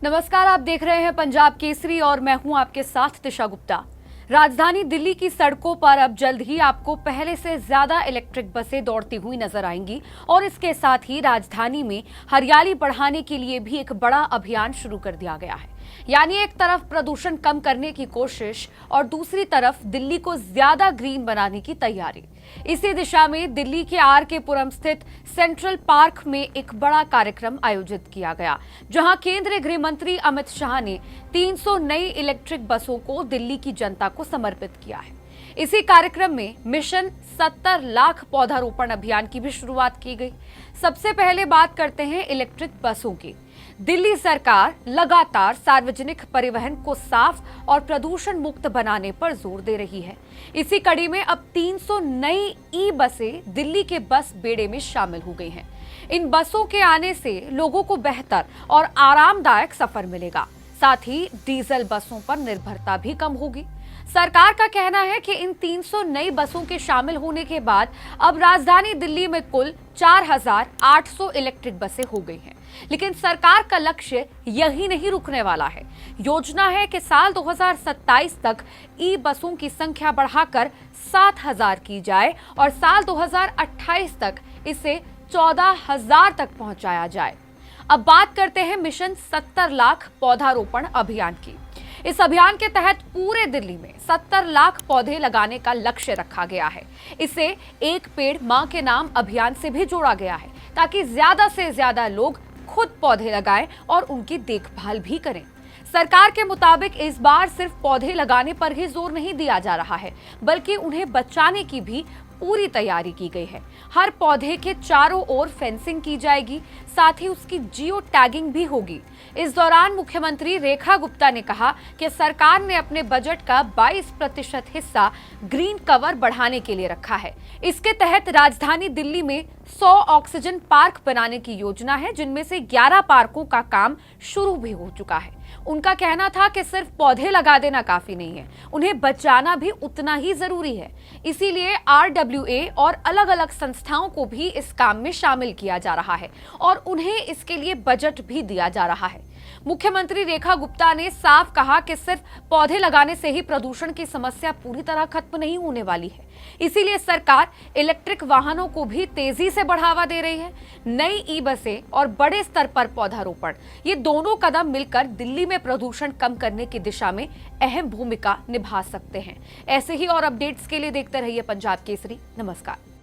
नमस्कार, आप देख रहे हैं पंजाब केसरी और मैं हूं आपके साथ दिशा गुप्ता। राजधानी दिल्ली की सड़कों पर अब जल्द ही आपको पहले से ज्यादा इलेक्ट्रिक बसें दौड़ती हुई नजर आएंगी और इसके साथ ही राजधानी में हरियाली बढ़ाने के लिए भी एक बड़ा अभियान शुरू कर दिया गया है। यानी एक तरफ प्रदूषण कम करने की कोशिश और दूसरी तरफ दिल्ली को ज्यादा ग्रीन बनाने की तैयारी। इसी दिशा में दिल्ली के आर.के. पुरम स्थित सेंट्रल पार्क में एक बड़ा कार्यक्रम आयोजित किया गया, जहां केंद्रीय गृह मंत्री अमित शाह ने 300 नई इलेक्ट्रिक बसों को दिल्ली की जनता को समर्पित किया है। इसी कार्यक्रम में मिशन 70 लाख पौधारोपण अभियान की भी शुरुआत की गई। सबसे पहले बात करते हैं इलेक्ट्रिक बसों की। दिल्ली सरकार लगातार सार्वजनिक परिवहन को साफ और प्रदूषण मुक्त बनाने पर जोर दे रही है। इसी कड़ी में अब 300 नई ई बसें दिल्ली के बस बेड़े में शामिल हो गई हैं। इन बसों के आने से लोगों को बेहतर और आरामदायक सफर मिलेगा। साथ ही डीजल बसों पर निर्भरता भी कम होगी। सरकार का कहना है कि इन 300 नई बसों के शामिल होने के बाद अब राजधानी दिल्ली में कुल 4,800 इलेक्ट्रिक बसें हो गई हैं। लेकिन सरकार का लक्ष्य यही नहीं रुकने वाला है। योजना है कि साल 2027 तक ई बसों की संख्या बढ़ाकर 7,000 की जाए और साल 2028 तक इसे 14,000 तक पहुंचाया जाए। अब बात करते हैं मिशन 70 लाख पौधारोपण अभियान की। इस अभियान के तहत पूरे दिल्ली में 70 लाख पौधे लगाने का लक्ष्य रखा गया है। इसे एक पेड़ मां के नाम अभियान से भी जोड़ा गया है, ताकि ज्यादा से ज्यादा लोग खुद पौधे लगाएं और उनकी देखभाल भी करें। सरकार के मुताबिक इस बार सिर्फ पौधे लगाने पर ही जोर नहीं दिया जा रहा है, बल्कि उन्हें बचाने की भी पूरी तैयारी की गई है। हर पौधे के चारों ओर फेंसिंग की जाएगी, साथ ही उसकी जियो टैगिंग भी होगी। इस दौरान मुख्यमंत्री रेखा गुप्ता ने कहा कि सरकार ने अपने बजट का 22% हिस्सा ग्रीन कवर बढ़ाने के लिए रखा है। इसके तहत राजधानी दिल्ली में 100 ऑक्सीजन पार्क बनाने की योजना है, जिनमें से 11 पार्कों का काम शुरू भी हो चुका है। उनका कहना था कि सिर्फ पौधे लगा देना काफी नहीं है, उन्हें बचाना भी उतना ही जरूरी है। इसीलिए RWA और अलग अलग संस्थाओं को भी इस काम में शामिल किया जा रहा है और उन्हें इसके लिए बजट भी दिया जा रहा है। मुख्यमंत्री रेखा गुप्ता ने साफ कहा कि सिर्फ पौधे लगाने से ही प्रदूषण की समस्या पूरी तरह खत्म नहीं होने वाली है। इसीलिए सरकार इलेक्ट्रिक वाहनों को भी तेजी से बढ़ावा दे रही है। नई ई बसें और बड़े स्तर पर पौधारोपण, ये दोनों कदम मिलकर दिल्ली में प्रदूषण कम करने की दिशा में अहम भूमिका निभा सकते हैं। ऐसे ही और अपडेट्स के लिए देखते रहिए पंजाब केसरी। नमस्कार।